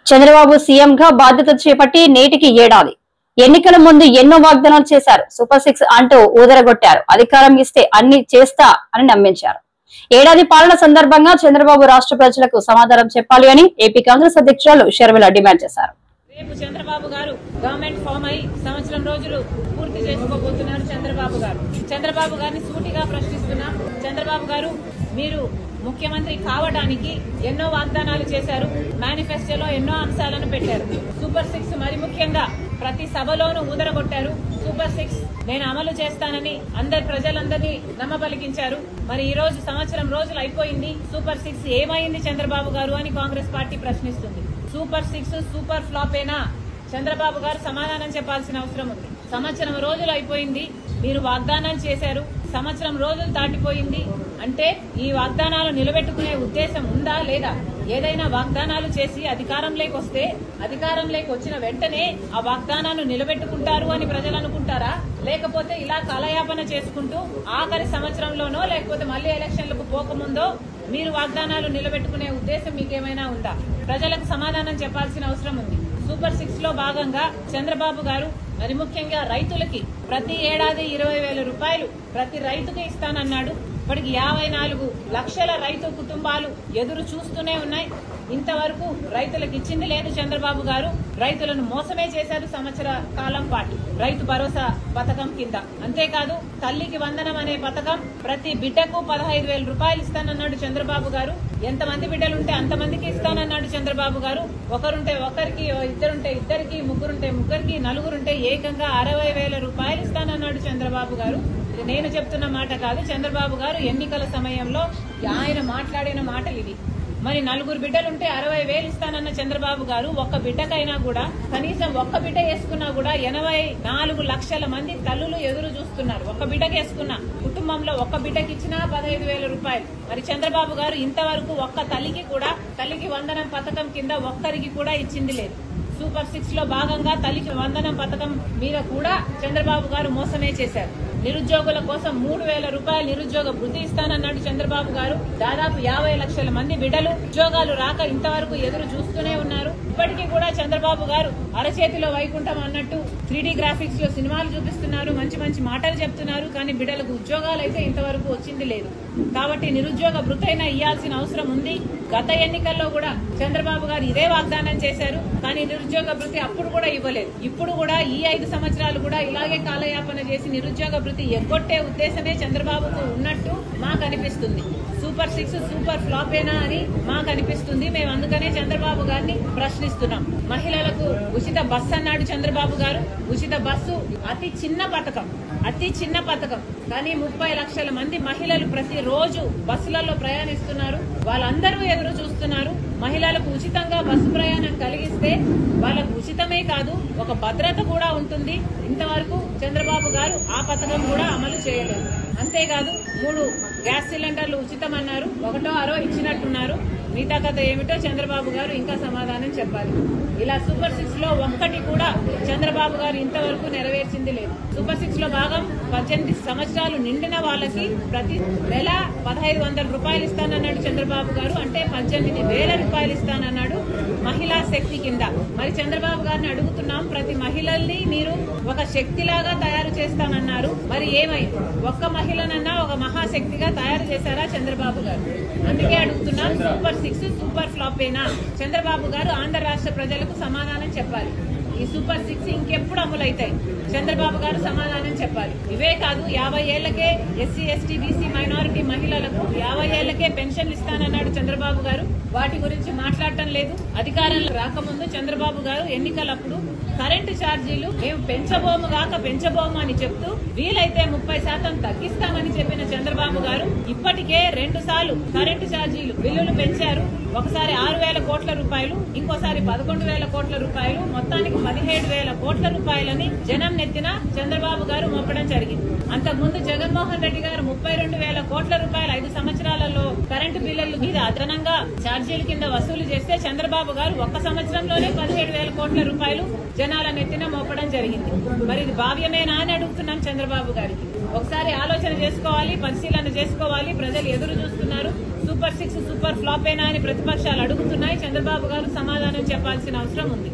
చంద్రబాబు సీఎంగా బాధ్యత చేపట్టి నేటికి ఏడాది. ఎన్నికల ముందు ఎన్నో వాగ్దానాలు చేశారు. సూపర్ 6 అంటూ ఊదరగొట్టారు. అధికారం ఇస్తే అన్ని చేస్తా అని నమ్మించారు. ఏడాది పాలన సందర్భంగా చంద్రబాబు రాష్ట్ర ప్రజలకు సమాధానం చెప్పాలి అని ఏపీ కాంగ్రెస్ అధ్యక్షురాలు షర్మిల డిమాండ్ చేశారు. రేపు చంద్రబాబు గారు గవర్నమెంట్ ఫామ్ అయి సంవత్సరం రోజులు పూర్తి చేసుకోబోతున్నారు. చంద్రబాబు గారిని సూటిగా ప్రశ్నిస్తున్నాం. చంద్రబాబు గారు, మీరు ముఖ్యమంత్రి కావడానికి ఎన్నో వాగ్దానాలు చేశారు. మేనిఫెస్టోలో ఎన్నో అంశాలను పెట్టారు. సూపర్ 6 మరి ముఖ్యంగా ప్రతి సభలోనూ ఊదరగొట్టారు. సూపర్ 6 నేను అమలు చేస్తానని ప్రజలందరినీ నమ్మబలికించారు. మరి ఈ రోజు సంవత్సరం రోజులు అయిపోయింది. సూపర్ 6 ఏమైంది చంద్రబాబు గారు అని కాంగ్రెస్ పార్టీ ప్రశ్నిస్తుంది. సూపర్ 6 సూపర్ ఫ్లాపేనా? చంద్రబాబు గారు సమాధానం చెప్పాల్సిన అవసరం ఉంది. సంవత్సరం రోజులు అయిపోయింది. మీరు వాగ్దానాలు చేశారు. సంవత్సరం రోజులు దాటిపోయింది. అంటే ఈ వాగ్దానాలు నిలబెట్టుకునే ఉద్దేశం ఉందా లేదా? ఏదైనా వాగ్దానాలు చేసి అధికారంలోకి వస్తే అధికారంలోకి వచ్చిన వెంటనే ఆ వాగ్దానాలు నిలబెట్టుకుంటారు అని ప్రజలు అనుకుంటారా? లేకపోతే ఇలా కాలయాపన చేసుకుంటూ ఆఖరి సంవత్సరంలోనో లేకపోతే మళ్లీ ఎలక్షన్లకు పోకముందో మీరు వాగ్దానాలు నిలబెట్టుకునే ఉద్దేశం మీకేమైనా ఉందా? ప్రజలకు సమాధానం చెప్పాల్సిన అవసరం ఉంది. సూపర్ 6 లో భాగంగా చంద్రబాబు గారు మరి ముఖ్యంగా రైతులకి ప్రతి ఏడాది 20,000 రూపాయలు ప్రతి రైతుకి ఇస్తానన్నాడు. ఇప్పటికి 54 లక్షల రైతు కుటుంబాలు ఎదురు చూస్తూనే ఉన్నాయి. ఇంతవరకు రైతులకు ఇచ్చింది లేదు చంద్రబాబు గారు. రైతులను మోసమే చేశారు సంవత్సర కాలం పాటు రైతు భరోసా పథకం కింద. అంతేకాదు తల్లికి వందనం అనే పథకం ప్రతి బిడ్డకు 15,000 రూపాయలు ఇస్తానన్నాడు చంద్రబాబు గారు. ఎంతమంది బిడ్డలుంటే అంతమందికి ఇస్తానన్నాడు చంద్రబాబు గారు. ఒకరుంటే ఒకరికి, ఇద్దరుంటే ఇద్దరికి, ముగ్గురుంటే ముగ్గురికి, నలుగురుంటే ఏకంగా 60,000 రూపాయలు ఇస్తానన్నాడు చంద్రబాబు గారు. ఇది నేను చెప్తున్న మాట కాదు. చంద్రబాబు గారు ఎన్నికల సమయంలో ఆయన మాట్లాడిన మాటలు ఇవి. మరి నలుగురు బిడ్డలుంటే 60,000 ఇస్తానన్న చంద్రబాబు గారు ఒక్క బిడ్డకైనా కూడా కనీసం ఒక్క బిడ్డ వేసుకున్నా కూడా 84 లక్షల మంది తల్లులు ఎదురు చూస్తున్నారు. ఒక్క బిడ్డకి వేసుకున్న కుటుంబంలో ఒక్క బిడ్డకి ఇచ్చినా 15,000 రూపాయలు. మరి చంద్రబాబు గారు ఇంతవరకు ఒక్క తల్లికి వందనం పథకం కింద ఒక్కరికి కూడా ఇచ్చింది లేదు. సూపర్ 6 లో భాగంగా తల్లికి వందనం పథకం మీద కూడా చంద్రబాబు గారు మోసమే చేశారు. నిరుద్యోగుల కోసం 3,000 రూపాయలు నిరుద్యోగ వృద్ధి ఇస్తానన్నాడు చంద్రబాబు గారు. దాదాపు 50 లక్షల మంది బిడ్డలు ఉద్యోగాలు రాక ఇంతవరకు ఎదురు చూస్తూనే ఉన్నారు. ఇప్పటికీ కూడా చంద్రబాబు గారు అరచేతిలో వైకుంఠం అన్నట్టు 3D గ్రాఫిక్స్ లో సినిమాలు చూపిస్తున్నారు, మంచి మంచి మాటలు చెప్తున్నారు. కానీ బిడ్డలకు ఉద్యోగాలు అయితే ఇంతవరకు వచ్చింది లేదు. కాబట్టి నిరుద్యోగ వృత్తైనా ఇయ్యాల్సిన అవసరం ఉంది. గత ఎన్నికల్లో కూడా చంద్రబాబు గారు ఇదే వాగ్దానం చేశారు. కానీ నిరుద్యోగ వృత్తి అప్పుడు కూడా ఇవ్వలేదు. ఇప్పుడు కూడా ఈ 5 సంవత్సరాలు కూడా ఇలాగే కాలయాపన చేసి నిరుద్యోగ వృత్తి ఎగ్గొట్టే ఉద్దేశమే చంద్రబాబుకు ఉన్నట్టు మాకు అనిపిస్తుంది. సూపర్ 6 సూపర్ ఫ్లాపేనా అని మాకు అనిపిస్తుంది. మేము అందుకనే చంద్రబాబు గారిని ప్రశ్నిస్తున్నాం. మహిళలకు ఉచిత బస్సు అన్నాడు చంద్రబాబు గారు. ఉచిత బస్సు అతి చిన్న పథకం కానీ 30 లక్షల మంది మహిళలు ప్రతిరోజు బస్సులలో ప్రయాణిస్తున్నారు. వాళ్ళందరూ ఎదురు చూస్తున్నారు. మహిళలకు ఉచితంగా బస్సు ప్రయాణం కలిగిస్తే వాళ్ళకు ఉచితమే కాదు, ఒక భద్రత కూడా ఉంటుంది. ఇంతవరకు చంద్రబాబు గారు ఆ పథకం కూడా అమలు చేయలేదు. అంతేకాదు 3 గ్యాస్ సిలిండర్లు ఉచితం అన్నారు. 1ో 6 ఇచ్చినట్టున్నారు. మిగతా కథ ఏమిటో చంద్రబాబు గారు ఇంకా సమాధానం చెప్పాలి. ఇలా సూపర్ 6 లో ఒక్కటి కూడా చంద్రబాబు గారు ఇంతవరకు నెరవేర్చింది లేదు. సూపర్ 6 లో భాగం 18 సంవత్సరాలు నిండిన వాళ్ళకి ప్రతి నెల 1,500 రూపాయలు ఇస్తానన్నాడు చంద్రబాబు గారు. అంటే 18,000 రూపాయలు ఇస్తానన్నాడు మహిళా శక్తి కింద. మరి చంద్రబాబు గారిని అడుగుతున్నాం, ప్రతి మహిళల్ని మీరు ఒక శక్తిలాగా తయారు చేస్తానన్నారు. మరి ఏమైంది? ఒక్క మహిళనన్నా ఒక మహాశక్తిగా తయారు చేశారా చంద్రబాబు గారు? అందుకే అడుగుతున్నాం, సూపర్ 6 సూపర్ ఫ్లాపేనా? చంద్రబాబు గారు ఆంధ్ర రాష్ట్ర ప్రజలకు సమాధానం చెప్పాలి. ఈ సూపర్ 6 ఇంకెప్పుడు అమలవుతాయి? చంద్రబాబు గారు సమాధానం చెప్పాలి. ఇవే కాదు, 50 ఏళ్లకే ఎస్సీ ఎస్టీ బీసీ మైనారిటీ మహిళలకు 50 ఏళ్లకే పెన్షన్లు ఇస్తానన్నాడు చంద్రబాబు గారు. వాటి గురించి మాట్లాడటం లేదు. అధికారంలో రాకముందు చంద్రబాబు గారు ఎన్నికలప్పుడు కరెంటు ఛార్జీలు మేము పెంచబోము అని చెప్తూ వీలైతే 30% తగ్గిస్తామని చెప్పిన చంద్రబాబు గారు ఇప్పటికే 2 సార్లు కరెంటు ఛార్జీలు బిల్లులు పెంచారు. ఒకసారి 6,000 కోట్ల రూపాయలు, ఇంకోసారి 11,000 కోట్ల రూపాయలు, మొత్తానికి 17,000 కోట్ల రూపాయలని జనం నెత్తిన చంద్రబాబు గారు మోపడం జరిగింది. అంతకుముందు జగన్మోహన్ రెడ్డి గారు 32,000 కోట్ల రూపాయలు 5 సంవత్సరాలలో కరెంటు బిల్లుల మీద అదనంగా ఛార్జీల కింద వసూలు చేస్తే చంద్రబాబు గారు ఒక్క సంవత్సరంలోనే 17,000 కోట్ల రూపాయలు జనాల నెత్తిన మోపడం జరిగింది. మరి ఇది భావ్యమేనా అని అడుగుతున్నాం చంద్రబాబు గారికి. ఒకసారి ఆలోచన చేసుకోవాలి, పరిశీలన చేసుకోవాలి. ప్రజలు ఎదురు చూస్తున్నారు. సూపర్ 6 సూపర్ ఫ్లాపేనా అని ప్రతి ప్రతిపక్షాలు అడుగుతున్నాయి. చంద్రబాబు గారు సమాధానం చెప్పాల్సిన అవసరం ఉంది.